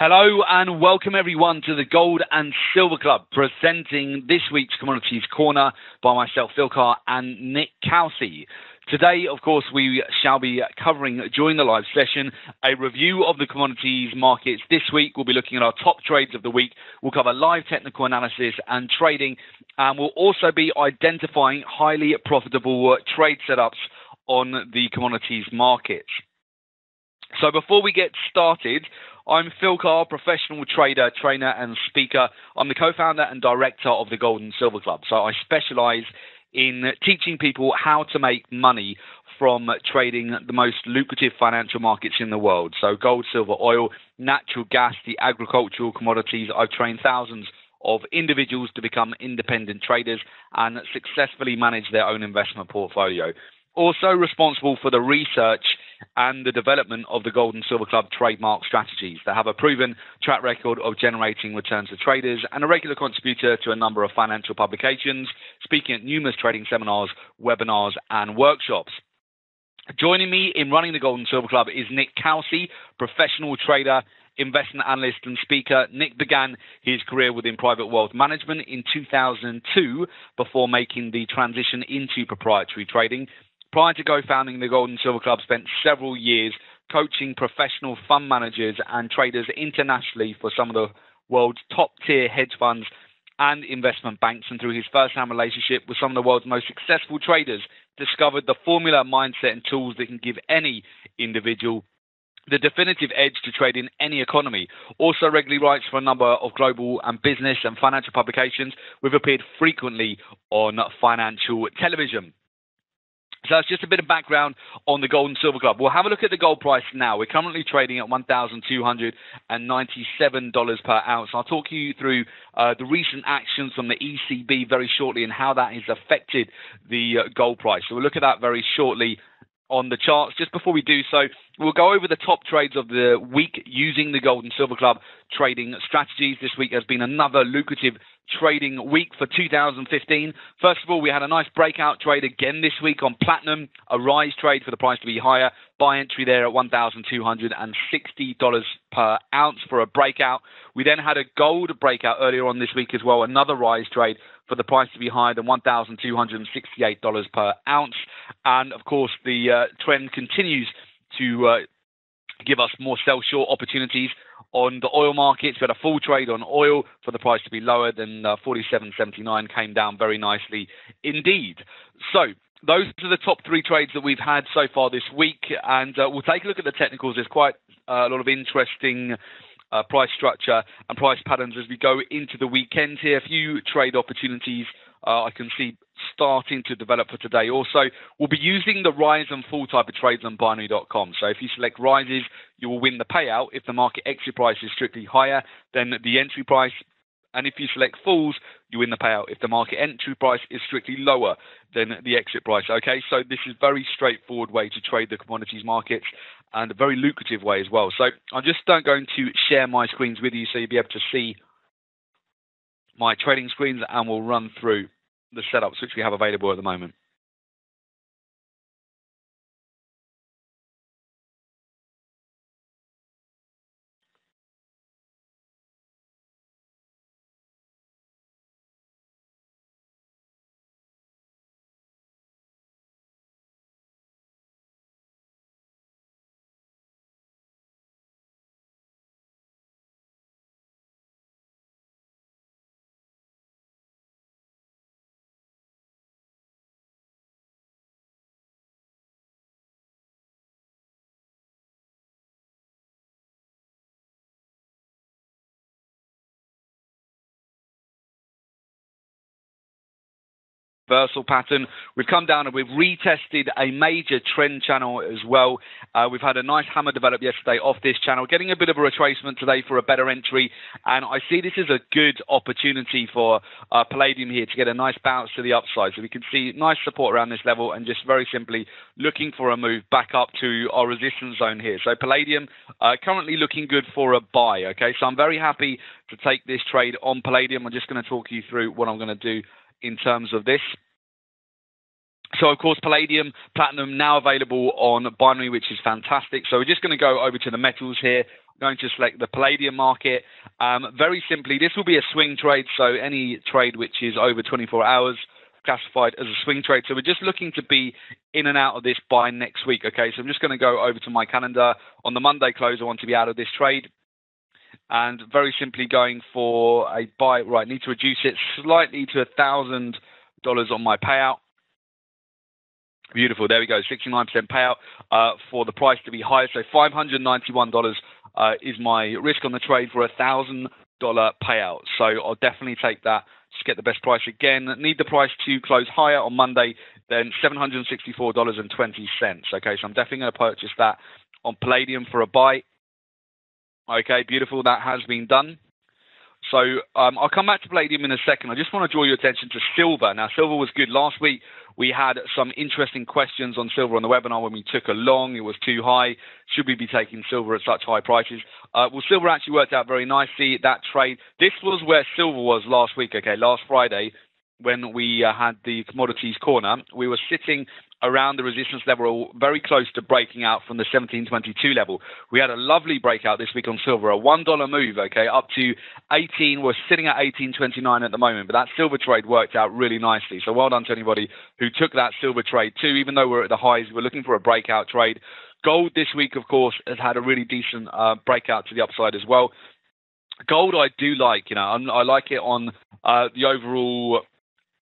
Hello and welcome everyone to the Gold and Silver Club, presenting this week's Commodities Corner by myself, Phil Carr, and Nick Cowsey. Today, of course, we shall be covering during the live session a review of the commodities markets. This week, we'll be looking at our top trades of the week. We'll cover live technical analysis and trading, and we'll also be identifying highly profitable trade setups on the commodities markets. So before we get started, I'm Phil Carr, professional trader, trainer and speaker. I'm the co-founder and director of the Gold and Silver Club. So I specialize in teaching people how to make money from trading the most lucrative financial markets in the world. So gold, silver, oil, natural gas, the agricultural commodities. I've trained thousands of individuals to become independent traders and successfully manage their own investment portfolio. Also responsible for the research and the development of the Gold and Silver Club trademark strategies that have a proven track record of generating returns to traders, and a regular contributor to a number of financial publications, speaking at numerous trading seminars, webinars and workshops. Joining me in running the Gold and Silver Club is Nick Cowsey, professional trader, investment analyst and speaker. Nick began his career within private wealth management in 2002 before making the transition into proprietary trading. Prior to co-founding the Gold and Silver Club, spent several years coaching professional fund managers and traders internationally for some of the world's top-tier hedge funds and investment banks. And through his first-hand relationship with some of the world's most successful traders, discovered the formula, mindset, and tools that can give any individual the definitive edge to trade in any economy. Also regularly writes for a number of global and business and financial publications. We've appeared frequently on financial television. So that's just a bit of background on the Gold and Silver Club. We'll have a look at the gold price now. We're currently trading at $1,297 per ounce. I'll talk you through the recent actions from the ECB very shortly and how that has affected the gold price. So we'll look at that very shortly on the charts. Just before we do so, we'll go over the top trades of the week using the Gold and Silver Club trading strategies. This week has been another lucrative trading week for 2015. First of all, we had a nice breakout trade again this week on platinum, a rise trade for the price to be higher. Buy entry there at $1,260 per ounce for a breakout. We then had a gold breakout earlier on this week as well, another rise trade for the price to be higher than $1,268 per ounce. And of course, the trend continues to give us more sell-short opportunities on the oil markets. We had a full trade on oil for the price to be lower than 47.79, came down very nicely indeed. So those are the top three trades that we've had so far this week, and we'll take a look at the technicals. There's quite a lot of interesting price structure and price patterns as we go into the weekend here. A few trade opportunities I can see starting to develop for today. Also, we'll be using the rise and fall type of trades on binary.com. So if you select rises, you will win the payout if the market exit price is strictly higher than the entry price. And if you select falls, you win the payout if the market entry price is strictly lower than the exit price. Okay, so this is a very straightforward way to trade the commodities markets and a very lucrative way as well. So I'm just going to share my screens with you so you'll be able to see my trading screens, and we'll run through the setups which we have available at the moment. Reversal pattern. We've come down and we've retested a major trend channel as well. We've had a nice hammer develop yesterday off this channel, getting a bit of a retracement today for a better entry, and I see this as a good opportunity for Palladium here to get a nice bounce to the upside. So we can see nice support around this level and just very simply looking for a move back up to our resistance zone here. So Palladium currently looking good for a buy. Okay, so I'm very happy to take this trade on Palladium. I'm just going to talk you through what I'm going to do in terms of this. So, of course, Palladium, platinum now available on binary, which is fantastic. So we're just going to go over to the metals here. going to select the palladium market. Very simply, this will be a swing trade, so any trade which is over 24 hours classified as a swing trade. So we're just looking to be in and out of this by next week. Okay, so I'm just going to go over to my calendar. On the Monday close, I want to be out of this trade. And very simply going for a buy. Right, need to reduce it slightly to $1,000 on my payout. Beautiful. There we go. 69% payout for the price to be higher. So $591 is my risk on the trade for $1,000 payout. So I'll definitely take that. Just get the best price again. Need the price to close higher on Monday than $764.20. Okay, so I'm definitely going to purchase that on Palladium for a buy. Okay, beautiful. That has been done. So I'll come back to Palladium in a second. I just want to draw your attention to silver. Now, silver was good. Last week, we had some interesting questions on silver on the webinar when we took a long. It was too high. Should we be taking silver at such high prices? Well, silver actually worked out very nicely. That trade, this was where silver was last week, okay, last Friday, when we had the commodities corner. We were sitting around the resistance level, very close to breaking out from the 1722 level. We had a lovely breakout this week on silver, a $1 move, okay, up to 18. We're sitting at 18.29 at the moment, but that silver trade worked out really nicely. So well done to anybody who took that silver trade too. Even though we're at the highs, we're looking for a breakout trade. Gold this week, of course, has had a really decent breakout to the upside as well. Gold I do like, I like it on the overall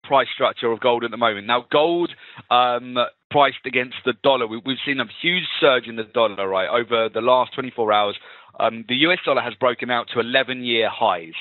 price structure of gold at the moment. Now, gold priced against the dollar, we've seen a huge surge in the dollar, right, over the last 24 hours. The US dollar has broken out to 11-year highs.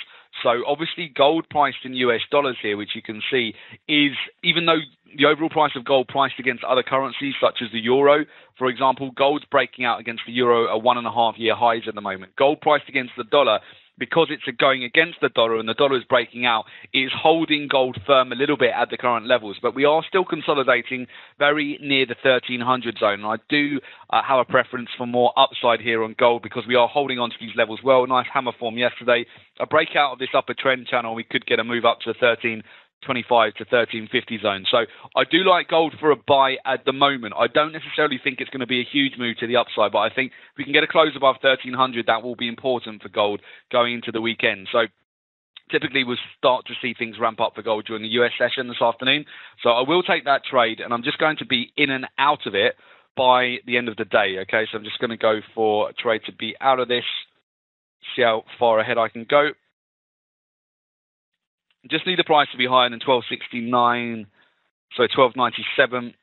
So obviously gold priced in US dollars here, which you can see, is, even though the overall price of gold priced against other currencies such as the euro, for example, gold's breaking out against the euro at 1.5-year highs at the moment. Gold priced against the dollar, because it's going against the dollar and the dollar is breaking out, is holding gold firm a little bit at the current levels. But we are still consolidating very near the 1300 zone. And I do have a preference for more upside here on gold because we are holding on to these levels well. Nice hammer form yesterday. A breakout of this upper trend channel, we could get a move up to the 1325 to 1350 zone. So I do like gold for a buy at the moment. I don't necessarily think it's going to be a huge move to the upside, but I think if we can get a close above 1300, that will be important for gold going into the weekend. So typically we'll start to see things ramp up for gold during the US session this afternoon. So I will take that trade, and I'm just going to be in and out of it by the end of the day. Okay, so I'm just going to go for a trade to be out of this, see how far ahead I can go. Just need the price to be higher than 1269, so 1297.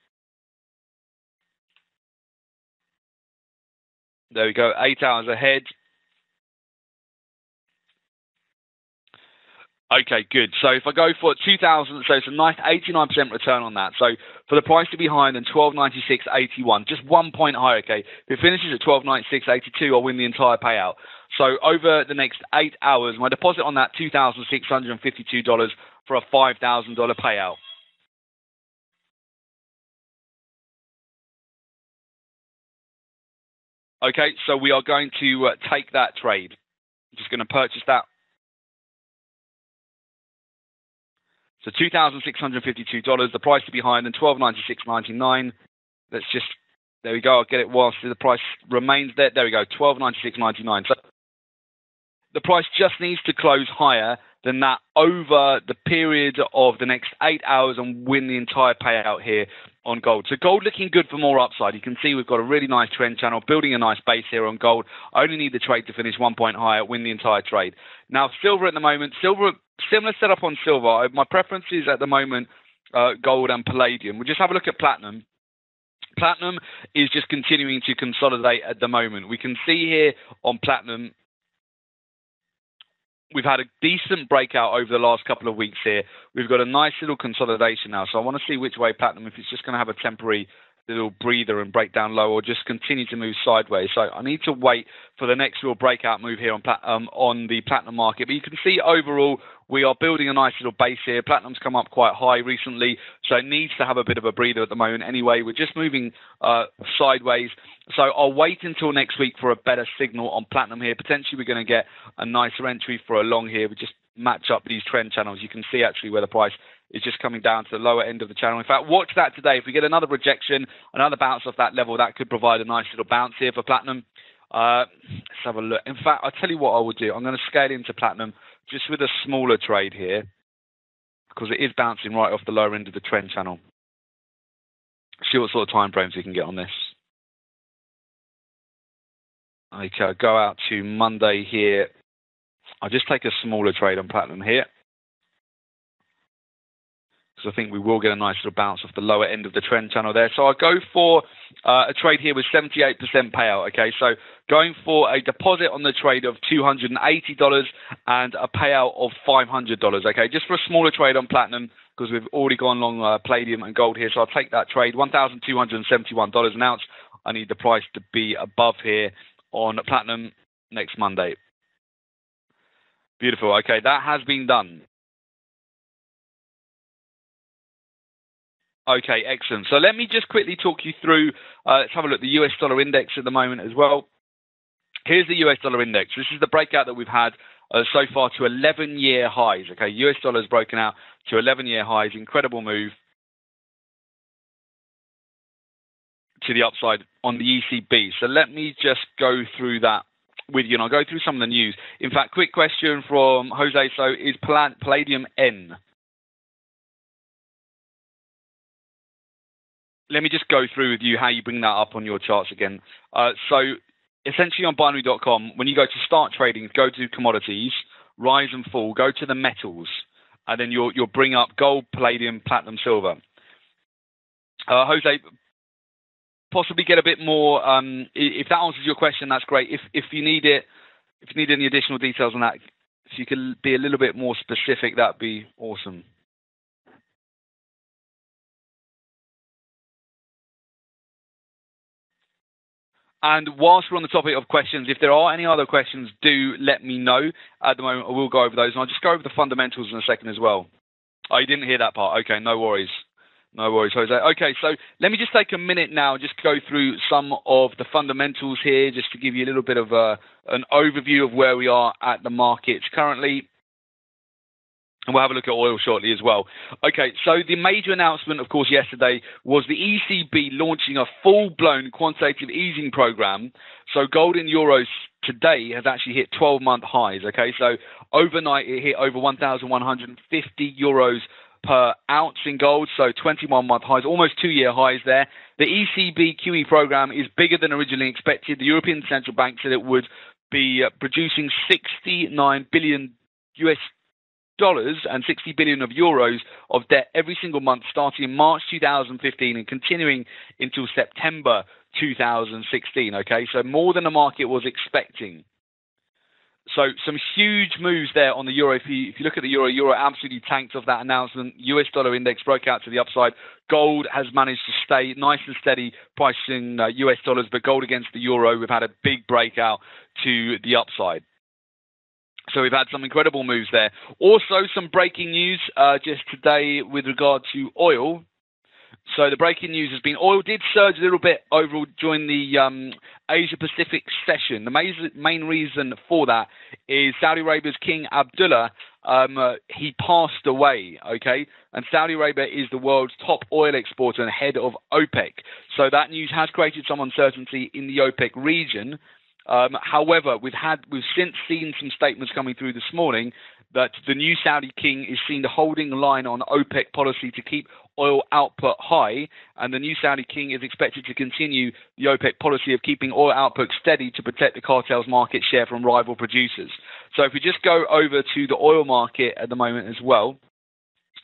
There we go, 8 hours ahead. Okay, good. So if I go for 2,000, so it's a nice 89% return on that. So for the price to be higher than 1296.81, just 1 point higher, okay? If it finishes at 1296.82, I'll win the entire payout. So over the next 8 hours, my deposit on that $2,652 for a $5,000 payout. Okay, so we are going to take that trade. I'm just going to purchase that. So $2,652, the price to be higher than $1296.99. Let's just, there we go, I'll get it whilst the price remains there. There we go, $1296.99. So the price just needs to close higher than that over the period of the next 8 hours and win the entire payout here on gold. So gold looking good for more upside. You can see we've got a really nice trend channel, building a nice base here on gold. I only need the trade to finish 1 point higher, win the entire trade. Now, silver at the moment, silver, similar setup on silver. My preference is at the moment gold and palladium. We'll just have a look at platinum. Platinum is just continuing to consolidate at the moment. We can see here on platinum, we've had a decent breakout over the last couple of weeks here. We've got a nice little consolidation now. So I want to see which way platinum, if it's just going to have a temporary little breather and break down low or just continue to move sideways. So I need to wait for the next real breakout move here on the platinum market. But you can see overall we are building a nice little base here. Platinum's come up quite high recently, so it needs to have a bit of a breather at the moment anyway. We're just moving sideways. So I'll wait until next week for a better signal on platinum here. Potentially we're going to get a nicer entry for a long here. We just match up these trend channels. You can see actually where the price is just coming down to the lower end of the channel. In fact, watch that today. If we get another rejection, another bounce off that level, that could provide a nice little bounce here for platinum. have a look. In fact, I'll tell you what I will do. I'm going to scale into platinum just with a smaller trade here because it is bouncing right off the lower end of the trend channel. See what sort of time frames we can get on this. Okay, I'll go out to Monday here. I'll just take a smaller trade on platinum here, because I think we will get a nice little bounce off the lower end of the trend channel there. So I'll go for a trade here with 78% payout. Okay, so going for a deposit on the trade of $280 and a payout of $500. Okay, just for a smaller trade on platinum, because we've already gone long palladium and gold here. So I'll take that trade, $1,271 an ounce. I need the price to be above here on platinum next Monday. Beautiful. Okay, that has been done. Okay, excellent. So let me just quickly talk you through, let's have a look at the US dollar index at the moment as well. Here's the US dollar index. This is the breakout that we've had so far to 11-year highs. Okay, US dollar has broken out to 11-year highs. Incredible move to the upside on the ECB. So let me just go through that with you, and I'll go through some of the news. In fact, quick question from Jose. So is palladium N? Let me just go through with you how you bring that up on your charts again. So essentially on binary.com, when you go to start trading, go to commodities, rise and fall, go to the metals, and then you'll bring up gold, palladium, platinum, silver. Jose, possibly get a bit more, if that answers your question, that's great. If you need it, if you need any additional details on that, if you could be a little bit more specific, that'd be awesome. And whilst we're on the topic of questions, if there are any other questions, do let me know. At the moment, I will go over those, and I'll just go over the fundamentals in a second as well. Oh, you didn't hear that part? Okay, no worries. No worries, Jose. Okay, so let me just take a minute now, just go through some of the fundamentals here, just to give you a little bit of an overview of where we are at the markets currently. And we'll have a look at oil shortly as well. Okay, so the major announcement, of course, yesterday was the ECB launching a full-blown quantitative easing program. So gold in euros today has actually hit 12-month highs. Okay, so overnight it hit over 1,150 euros per ounce in gold, so 21-month highs, almost 2-year highs there. The ECB QE program is bigger than originally expected. The European Central Bank said it would be producing 69 billion US dollars and 60 billion of euros of debt every single month starting in March 2015 and continuing until September 2016. Okay, so more than the market was expecting. So some huge moves there on the euro. If you look at the euro absolutely tanked off that announcement. US dollar index broke out to the upside. Gold has managed to stay nice and steady pricing US dollars, but gold against the euro, we've had a big breakout to the upside. So we've had some incredible moves there. Also, some breaking news just today with regard to oil. So the breaking news has been oil did surge a little bit overall during the Asia-Pacific session. The main reason for that is Saudi Arabia's King Abdullah, he passed away, okay? And Saudi Arabia is the world's top oil exporter and head of OPEC. So that news has created some uncertainty in the OPEC region. However, we've since seen some statements coming through this morning that the new Saudi king is seen holding the line on OPEC policy to keep oil output high, and the new Saudi king is expected to continue the OPEC policy of keeping oil output steady to protect the cartel's market share from rival producers. So if we just go over to the oil market at the moment as well,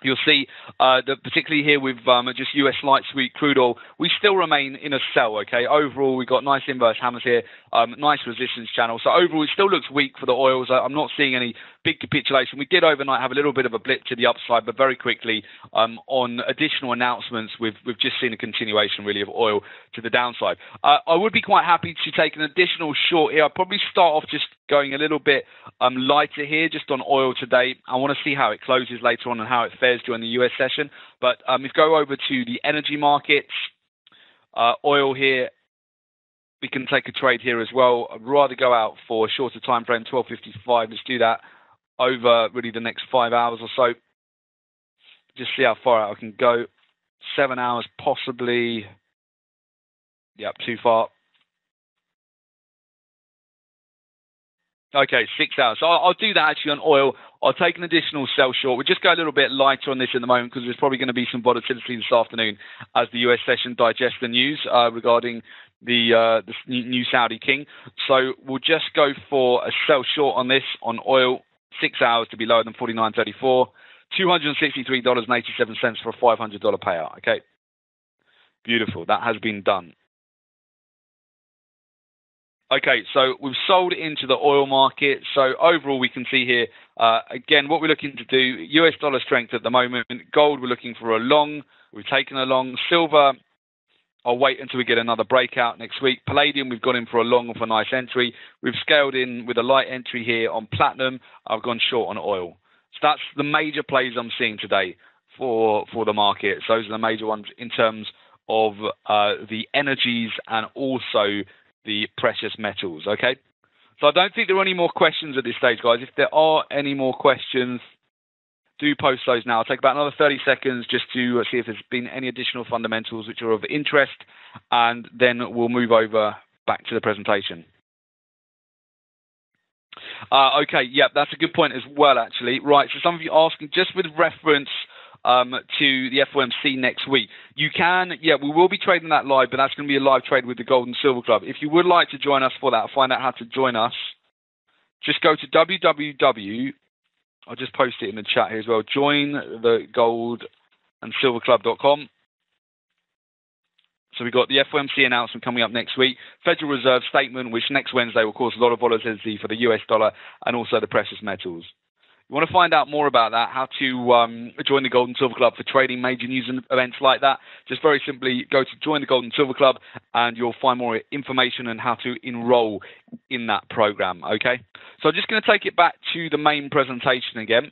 you'll see that particularly here with just US light sweet crude oil, we still remain in a sell, okay? Overall, we've got nice inverse hammers here, nice resistance channel. So overall, it still looks weak for the oils. I'm not seeing any big capitulation. We did overnight have a little bit of a blip to the upside, but very quickly on additional announcements, we've just seen a continuation really of oil to the downside. I would be quite happy to take an additional short here. I'll probably start off just going a little bit lighter here just on oil today. I want to see how it closes later on and how it fares during the US session. But if we go over to the energy markets, oil here, we can take a trade here as well. I'd rather go out for a shorter time frame, 12.55. Let's do that over really the next 5 hours or so. Just see how far out I can go. 7 hours possibly. Yep, too far. Okay, 6 hours. So I'll do that actually on oil. I'll take an additional sell short. We'll just go a little bit lighter on this at the moment because there's probably going to be some volatility this afternoon as the US session digests the news regarding the new Saudi king. So we'll just go for a sell short on this on oil, 6 hours to be lower than 49.34, $263.87 for a $500 payout. Okay, beautiful. That has been done. Okay, so we've sold into the oil market. So overall, we can see here, again, what we're looking to do, US dollar strength at the moment. Gold, we're looking for a long. We've taken a long. Silver, I'll wait until we get another breakout next week. Palladium, we've gone in for a long for a nice entry. We've scaled in with a light entry here on platinum. I've gone short on oil. So that's the major plays I'm seeing today for the market. So those are the major ones in terms of the energies and also the precious metals, okay? So I don't think there are any more questions at this stage, guys. If there are any more questions, do post those now. I'll take about another 30 seconds just to see if there's been any additional fundamentals which are of interest, and then we'll move over back to the presentation. Okay, yeah, that's a good point as well, actually. Right, so some of you asking, just with reference to the FOMC next week. You can, we will be trading that live, but that's going to be a live trade with the Gold and Silver Club. If you would like to join us for that, find out how to join us, just go to www, I'll just post it in the chat here as well, join the Gold and Silver Club.com. So we've got the FOMC announcement coming up next week, Federal Reserve statement, which next Wednesday will cause a lot of volatility for the US dollar and also the precious metals. You want to find out more about that, how to join the Gold and Silver Club for trading major news and events like that, just very simply go to join the Gold and Silver Club and you'll find more information on how to enroll in that program, okay? So I'm just going to take it back to the main presentation again.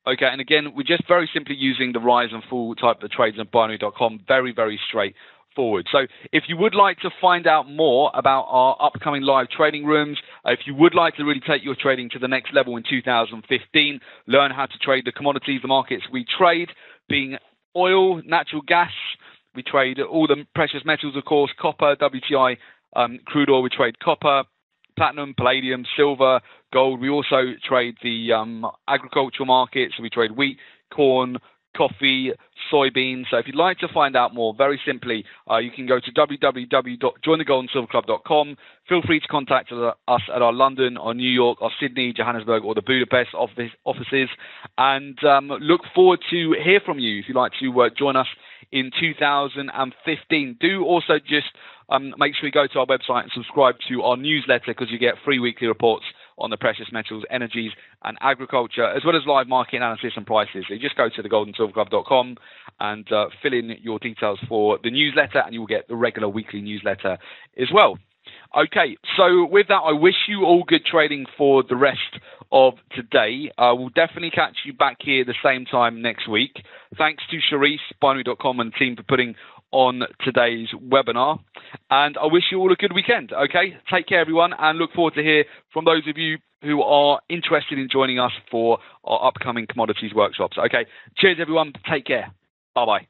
Okay, and again, we're just very simply using the rise and fall type of trades on binary.com, very, very straightforward. So if you would like to find out more about our upcoming live trading rooms, if you would like to really take your trading to the next level in 2015, learn how to trade the commodities, the markets we trade, being oil, natural gas, we trade all the precious metals, of course, copper, WTI, crude oil, we trade copper, platinum, palladium, silver, gold. We also trade the agricultural markets. So we trade wheat, corn, coffee, soybeans. So if you'd like to find out more, very simply, you can go to www.jointhegoldandsilverclub.com. Feel free to contact us at our London, our New York, our Sydney, Johannesburg, or the Budapest offices. And look forward to hear from you if you'd like to join us in 2015. Do also just make sure you go to our website and subscribe to our newsletter because you get free weekly reports on the precious metals, energies, and agriculture, as well as live market analysis and prices. So you just go to thegoldensilverclub.com and fill in your details for the newsletter, and you'll get the regular weekly newsletter as well. Okay, so with that, I wish you all good trading for the rest of today. We'll definitely catch you back here the same time next week. Thanks to Charisse, binary.com, and the team for putting on today's webinar. And I wish you all a good weekend, okay? Take care, everyone, and look forward to hear from those of you who are interested in joining us for our upcoming commodities workshops, okay? Cheers, everyone. Take care. Bye-bye.